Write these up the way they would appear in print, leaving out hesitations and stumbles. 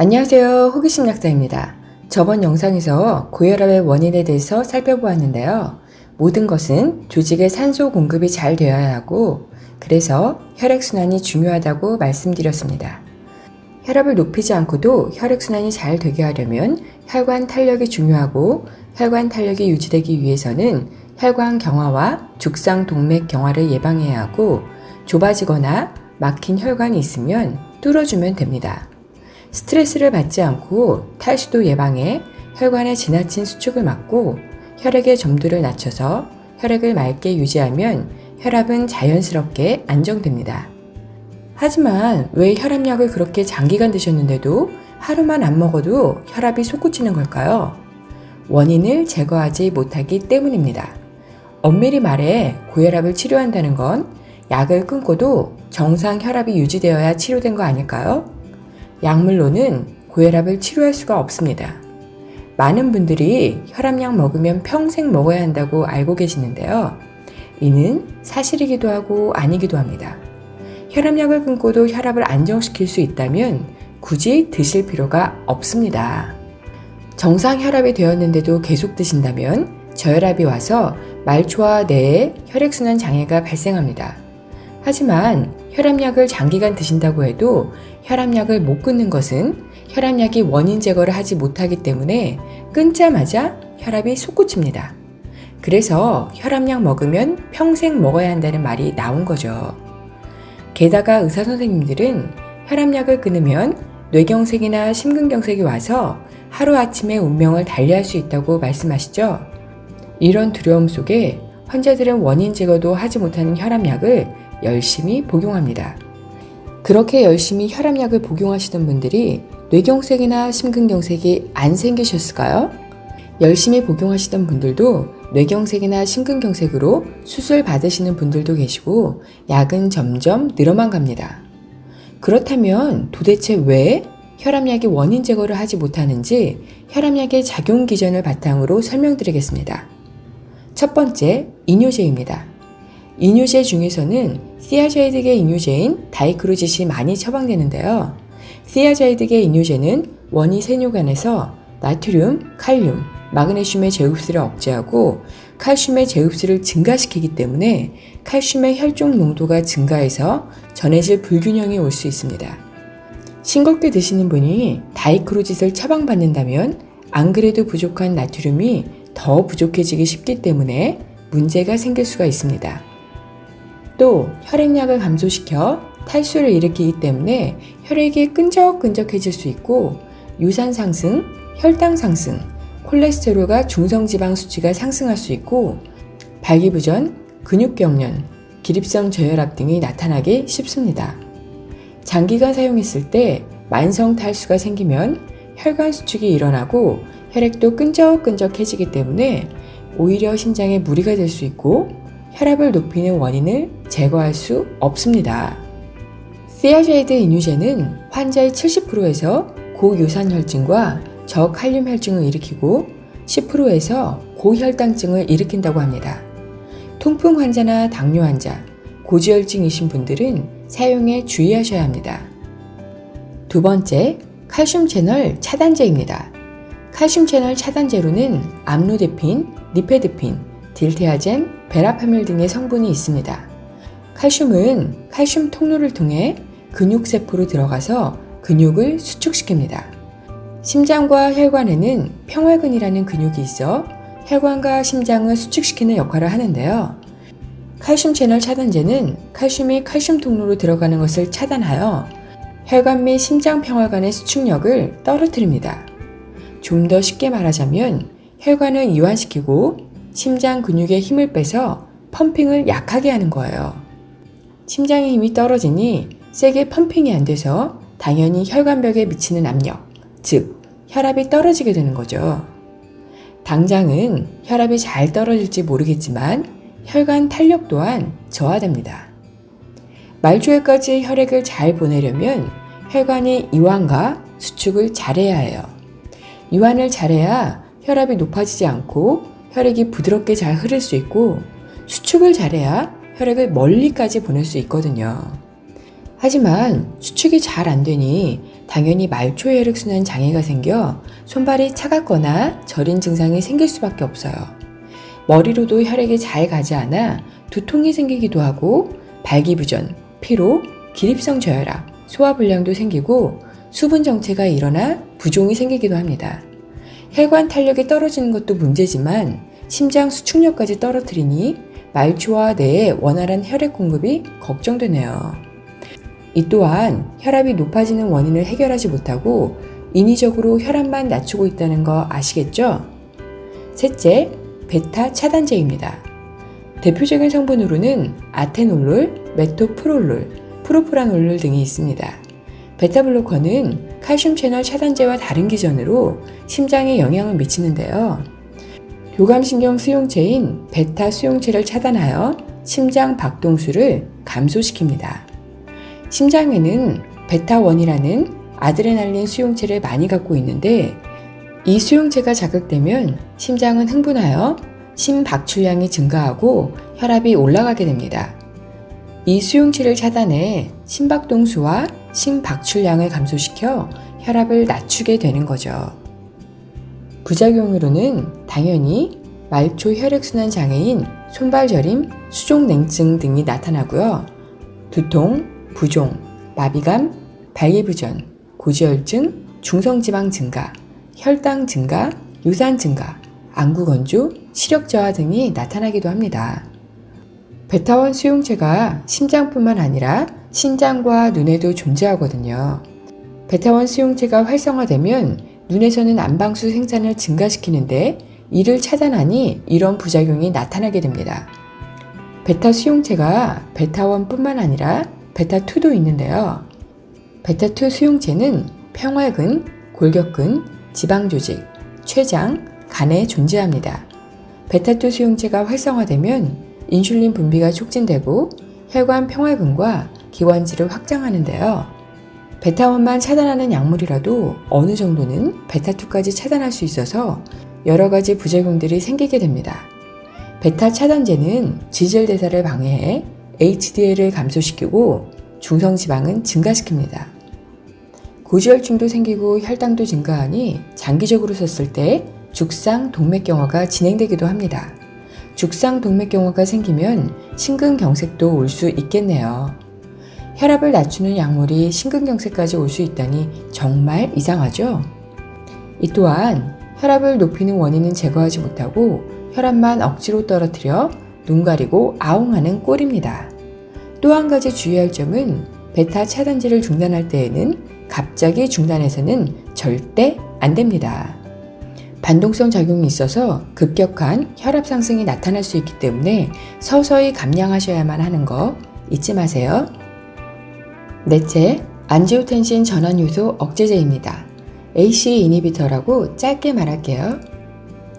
안녕하세요. 호기심 약사입니다. 저번 영상에서 고혈압의 원인에 대해서 살펴보았는데요. 모든 것은 조직의 산소 공급이 잘 되어야 하고 그래서 혈액순환이 중요하다고 말씀드렸습니다. 혈압을 높이지 않고도 혈액순환이 잘 되게 하려면 혈관 탄력이 중요하고 혈관 탄력이 유지되기 위해서는 혈관 경화와 죽상 동맥 경화를 예방해야 하고 좁아지거나 막힌 혈관이 있으면 뚫어주면 됩니다. 스트레스를 받지 않고 탈수도 예방해 혈관의 지나친 수축을 막고 혈액의 점도를 낮춰서 혈액을 맑게 유지하면 혈압은 자연스럽게 안정됩니다. 하지만 왜 혈압약을 그렇게 장기간 드셨는데도 하루만 안 먹어도 혈압이 솟구치는 걸까요? 원인을 제거하지 못하기 때문입니다. 엄밀히 말해 고혈압을 치료한다는 건 약을 끊고도 정상 혈압이 유지되어야 치료된 거 아닐까요? 약물로는 고혈압을 치료할 수가 없습니다. 많은 분들이 혈압약 먹으면 평생 먹어야 한다고 알고 계시는데요. 이는 사실이기도 하고 아니기도 합니다. 혈압약을 끊고도 혈압을 안정시킬 수 있다면 굳이 드실 필요가 없습니다. 정상 혈압이 되었는데도 계속 드신다면 저혈압이 와서 말초와 뇌에 혈액순환 장애가 발생합니다. 하지만 혈압약을 장기간 드신다고 해도 혈압약을 못 끊는 것은 혈압약이 원인 제거를 하지 못하기 때문에 끊자마자 혈압이 솟구칩니다. 그래서 혈압약 먹으면 평생 먹어야 한다는 말이 나온 거죠. 게다가 의사 선생님들은 혈압약을 끊으면 뇌경색이나 심근경색이 와서 하루아침에 운명을 달리할 수 있다고 말씀하시죠. 이런 두려움 속에 환자들은 원인 제거도 하지 못하는 혈압약을 열심히 복용합니다. 그렇게 열심히 혈압약을 복용하시던 분들이 뇌경색이나 심근경색이 안 생기셨을까요? 열심히 복용하시던 분들도 뇌경색이나 심근경색으로 수술 받으시는 분들도 계시고 약은 점점 늘어만 갑니다. 그렇다면 도대체 왜 혈압약이 원인 제거를 하지 못하는지 혈압약의 작용 기전을 바탕으로 설명드리겠습니다. 첫 번째, 이뇨제입니다. 이뇨제 중에서는 시아자이드계 이뇨제인 다이크로짓이 많이 처방되는데요. 시아자이드계 이뇨제는 원이 세뇨간에서 나트륨, 칼륨, 마그네슘의 제흡수를 억제하고 칼슘의 제흡수를 증가시키기 때문에 칼슘의 혈중 농도가 증가해서 전해질 불균형이 올 수 있습니다. 싱겁게 드시는 분이 다이크로짓을 처방받는다면 안 그래도 부족한 나트륨이 더 부족해지기 쉽기 때문에 문제가 생길 수가 있습니다. 또 혈액량을 감소시켜 탈수를 일으키기 때문에 혈액이 끈적끈적해질 수 있고 유산 상승, 혈당 상승, 콜레스테롤과 중성지방 수치가 상승할 수 있고 발기부전, 근육경련, 기립성 저혈압 등이 나타나기 쉽습니다. 장기간 사용했을 때 만성 탈수가 생기면 혈관 수축이 일어나고 혈액도 끈적끈적해지기 때문에 오히려 신장에 무리가 될 수 있고 혈압을 높이는 원인을 제거할 수 없습니다. 시아자이드 이뇨제는 환자의 70%에서 고요산혈증과 저칼륨혈증을 일으키고 10%에서 고혈당증을 일으킨다고 합니다. 통풍 환자나 당뇨 환자, 고지혈증이신 분들은 사용에 주의하셔야 합니다. 두 번째, 칼슘 채널 차단제입니다. 칼슘 채널 차단제로는 암로데핀, 니페드핀, 딜테아젠, 베라파밀 등의 성분이 있습니다. 칼슘은 칼슘 통로를 통해 근육세포로 들어가서 근육을 수축시킵니다. 심장과 혈관에는 평활근이라는 근육이 있어 혈관과 심장을 수축시키는 역할을 하는데요. 칼슘 채널 차단제는 칼슘이 칼슘 통로로 들어가는 것을 차단하여 혈관 및 심장 평활관의 수축력을 떨어뜨립니다. 좀 더 쉽게 말하자면 혈관을 이완시키고 심장 근육에 힘을 빼서 펌핑을 약하게 하는 거예요. 심장의 힘이 떨어지니 세게 펌핑이 안 돼서 당연히 혈관벽에 미치는 압력, 즉 혈압이 떨어지게 되는 거죠. 당장은 혈압이 잘 떨어질지 모르겠지만 혈관 탄력 또한 저하됩니다. 말초에까지 혈액을 잘 보내려면 혈관이 이완과 수축을 잘해야 해요. 이완을 잘해야 혈압이 높아지지 않고 혈액이 부드럽게 잘 흐를 수 있고 수축을 잘해야 혈액을 멀리까지 보낼 수 있거든요. 하지만 수축이 잘 안 되니 당연히 말초 혈액순환 장애가 생겨 손발이 차갑거나 저린 증상이 생길 수밖에 없어요. 머리로도 혈액이 잘 가지 않아 두통이 생기기도 하고 발기부전, 피로, 기립성 저혈압, 소화불량도 생기고 수분 정체가 일어나 부종이 생기기도 합니다. 혈관 탄력이 떨어지는 것도 문제지만 심장 수축력까지 떨어뜨리니 말초와 뇌의 원활한 혈액 공급이 걱정되네요. 이 또한 혈압이 높아지는 원인을 해결하지 못하고 인위적으로 혈압만 낮추고 있다는 거 아시겠죠? 셋째, 베타 차단제입니다. 대표적인 성분으로는 아테놀롤, 메토프롤롤, 프로프라놀롤 등이 있습니다. 베타블로커는 칼슘 채널 차단제와 다른 기전으로 심장에 영향을 미치는데요. 교감신경 수용체인 베타 수용체를 차단하여 심장 박동수를 감소시킵니다. 심장에는 베타1이라는 아드레날린 수용체를 많이 갖고 있는데 이 수용체가 자극되면 심장은 흥분하여 심박출량이 증가하고 혈압이 올라가게 됩니다. 이 수용체를 차단해 심박동수와 심박출량을 감소시켜 혈압을 낮추게 되는 거죠. 부작용으로는 당연히 말초 혈액순환 장애인 손발저림, 수족냉증 등이 나타나고요. 두통, 부종, 마비감, 발기부전, 고지혈증, 중성지방 증가, 혈당 증가, 유산 증가, 안구 건조, 시력 저하 등이 나타나기도 합니다. 베타1 수용체가 심장뿐만 아니라 신장과 눈에도 존재하거든요. 베타1 수용체가 활성화되면 눈에서는 안방수 생산을 증가시키는데 이를 차단하니 이런 부작용이 나타나게 됩니다. 베타 수용체가 베타1뿐만 아니라 베타2도 있는데요. 베타2 수용체는 평활근, 골격근, 지방조직, 췌장, 간에 존재합니다. 베타2 수용체가 활성화되면 인슐린 분비가 촉진되고 혈관 평활근과 기관지를 확장하는데요. 베타1만 차단하는 약물이라도 어느 정도는 베타2까지 차단할 수 있어서 여러 가지 부작용들이 생기게 됩니다. 베타 차단제는 지질대사를 방해해 HDL을 감소시키고 중성지방은 증가시킵니다. 고지혈증도 생기고 혈당도 증가하니 장기적으로 썼을 때 죽상동맥경화가 진행되기도 합니다. 죽상동맥경화가 생기면 심근경색도 올 수 있겠네요. 혈압을 낮추는 약물이 심근경색까지 올 수 있다니 정말 이상하죠? 이 또한 혈압을 높이는 원인은 제거하지 못하고 혈압만 억지로 떨어뜨려 눈 가리고 아웅하는 꼴입니다. 또 한 가지 주의할 점은 베타 차단제를 중단할 때에는 갑자기 중단해서는 절대 안 됩니다. 반동성 작용이 있어서 급격한 혈압 상승이 나타날 수 있기 때문에 서서히 감량하셔야만 하는 거 잊지 마세요. 넷째, 안지오텐신 전환 요소 억제제입니다. ACE 이니비터라고 짧게 말할게요.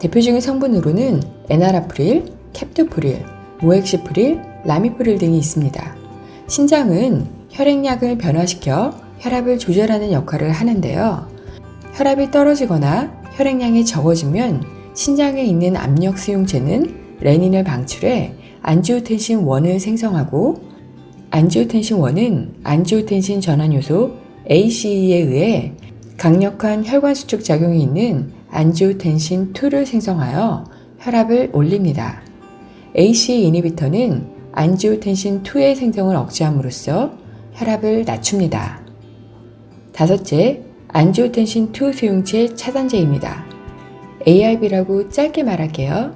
대표적인 성분으로는 에나라프릴, 캡토프릴, 모엑시프릴, 라미프릴 등이 있습니다. 신장은 혈액량을 변화시켜 혈압을 조절하는 역할을 하는데요. 혈압이 떨어지거나 혈액량이 적어지면 신장에 있는 압력 수용체는 레닌을 방출해 안지오텐신-1을 생성하고 안지오텐신-1은 안지오텐신 전환요소 ACE에 의해 강력한 혈관 수축 작용이 있는 안지오텐신-2를 생성하여 혈압을 올립니다. ACE 이니비터는 안지오텐신-2의 생성을 억제함으로써 혈압을 낮춥니다. 다섯째, 안지오텐신-2 수용체 차단제입니다. ARB라고 짧게 말할게요.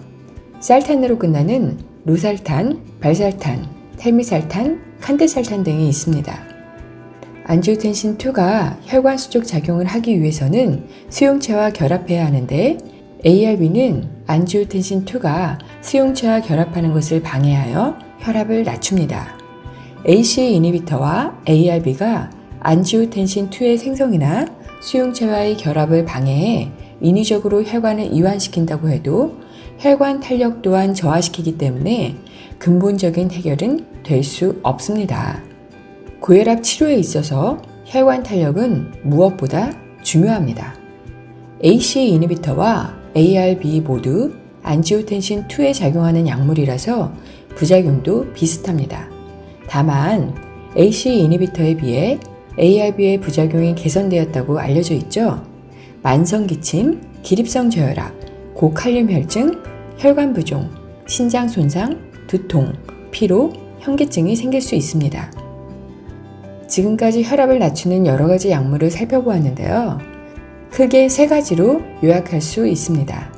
살탄으로 끝나는 루살탄, 발살탄, 텔미살탄, 칸데살탄 등이 있습니다. 안지오텐신-2가 혈관 수축 작용을 하기 위해서는 수용체와 결합해야 하는데 ARB는 안지오텐신-2가 수용체와 결합하는 것을 방해하여 혈압을 낮춥니다. ACE 이니비터와 ARB가 안지오텐신-2의 생성이나 수용체와의 결합을 방해해 인위적으로 혈관을 이완시킨다고 해도 혈관 탄력 또한 저하시키기 때문에 근본적인 해결은 될 수 없습니다. 고혈압 치료에 있어서 혈관 탄력은 무엇보다 중요합니다. ACE 이니비터와 ARB 모두 안지오텐신-2에 작용하는 약물이라서 부작용도 비슷합니다. 다만 ACE 이니비터에 비해 ARB의 부작용이 개선되었다고 알려져 있죠. 만성 기침, 기립성 저혈압, 고칼륨 혈증, 혈관 부종, 신장 손상, 두통, 피로, 현기증이 생길 수 있습니다. 지금까지 혈압을 낮추는 여러 가지 약물을 살펴보았는데요. 크게 세 가지로 요약할 수 있습니다.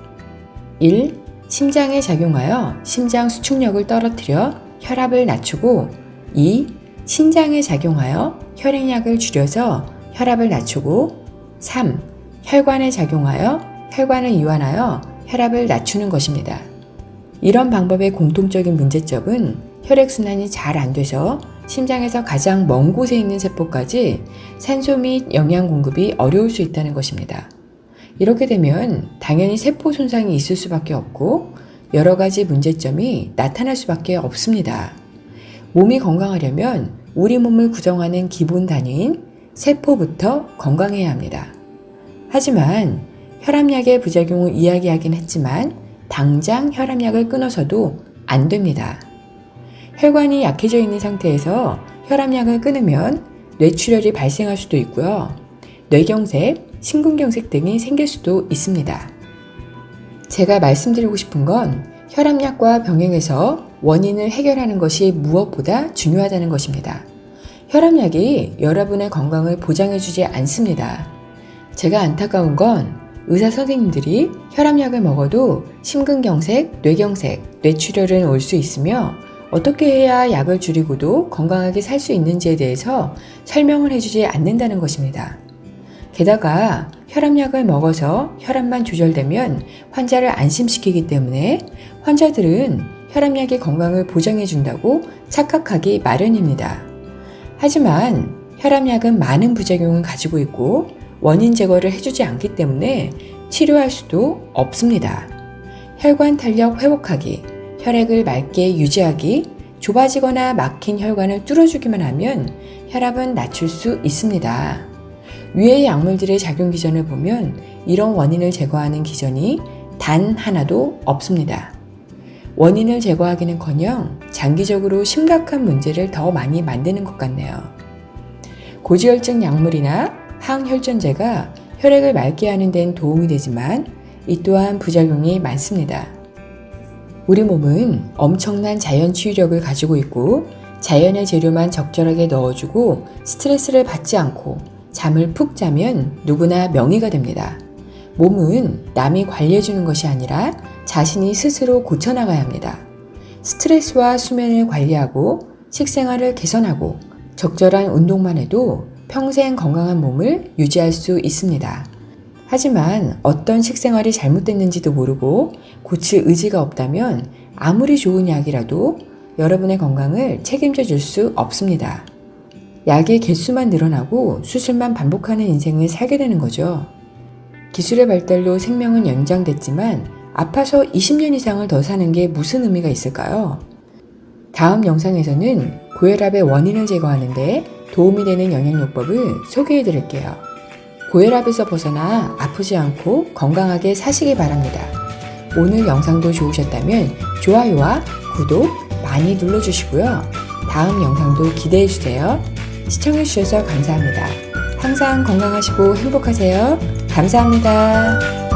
1. 심장에 작용하여 심장 수축력을 떨어뜨려 혈압을 낮추고 2. 신장에 작용하여 혈액량을 줄여서 혈압을 낮추고 3. 혈관에 작용하여 혈관을 이완하여 혈압을 낮추는 것입니다. 이런 방법의 공통적인 문제점은 혈액순환이 잘 안 돼서 심장에서 가장 먼 곳에 있는 세포까지 산소 및 영양 공급이 어려울 수 있다는 것입니다. 이렇게 되면 당연히 세포 손상이 있을 수밖에 없고 여러 가지 문제점이 나타날 수밖에 없습니다. 몸이 건강하려면 우리 몸을 구성하는 기본 단위인 세포부터 건강해야 합니다. 하지만 혈압약의 부작용을 이야기하긴 했지만 당장 혈압약을 끊어서도 안 됩니다. 혈관이 약해져 있는 상태에서 혈압약을 끊으면 뇌출혈이 발생할 수도 있고요. 뇌경색, 심근경색 등이 생길 수도 있습니다. 제가 말씀드리고 싶은 건 혈압약과 병행해서 원인을 해결하는 것이 무엇보다 중요하다는 것입니다. 혈압약이 여러분의 건강을 보장해주지 않습니다. 제가 안타까운 건 의사 선생님들이 혈압약을 먹어도 심근경색, 뇌경색, 뇌출혈은 올 수 있으며 어떻게 해야 약을 줄이고도 건강하게 살 수 있는지에 대해서 설명을 해주지 않는다는 것입니다. 게다가 혈압약을 먹어서 혈압만 조절되면 환자를 안심시키기 때문에 환자들은 혈압약이 건강을 보장해준다고 착각하기 마련입니다. 하지만 혈압약은 많은 부작용을 가지고 있고 원인 제거를 해주지 않기 때문에 치료할 수도 없습니다. 혈관 탄력 회복하기, 혈액을 맑게 유지하기, 좁아지거나 막힌 혈관을 뚫어주기만 하면 혈압은 낮출 수 있습니다. 위의 약물들의 작용 기전을 보면 이런 원인을 제거하는 기전이 단 하나도 없습니다. 원인을 제거하기는커녕 장기적으로 심각한 문제를 더 많이 만드는 것 같네요. 고지혈증 약물이나 항혈전제가 혈액을 맑게 하는 데는 도움이 되지만 이 또한 부작용이 많습니다. 우리 몸은 엄청난 자연 치유력을 가지고 있고 자연의 재료만 적절하게 넣어주고 스트레스를 받지 않고 잠을 푹 자면 누구나 명의가 됩니다. 몸은 남이 관리해주는 것이 아니라 자신이 스스로 고쳐나가야 합니다. 스트레스와 수면을 관리하고 식생활을 개선하고 적절한 운동만 해도 평생 건강한 몸을 유지할 수 있습니다. 하지만 어떤 식생활이 잘못됐는지도 모르고 고칠 의지가 없다면 아무리 좋은 약이라도 여러분의 건강을 책임져 줄 수 없습니다. 약의 개수만 늘어나고 수술만 반복하는 인생을 살게 되는 거죠. 기술의 발달로 생명은 연장됐지만 아파서 20년 이상을 더 사는 게 무슨 의미가 있을까요? 다음 영상에서는 고혈압의 원인을 제거하는 데 도움이 되는 영양요법을 소개해 드릴게요. 고혈압에서 벗어나 아프지 않고 건강하게 사시기 바랍니다. 오늘 영상도 좋으셨다면 좋아요와 구독 많이 눌러주시고요. 다음 영상도 기대해주세요. 시청해주셔서 감사합니다. 항상 건강하시고 행복하세요. 감사합니다.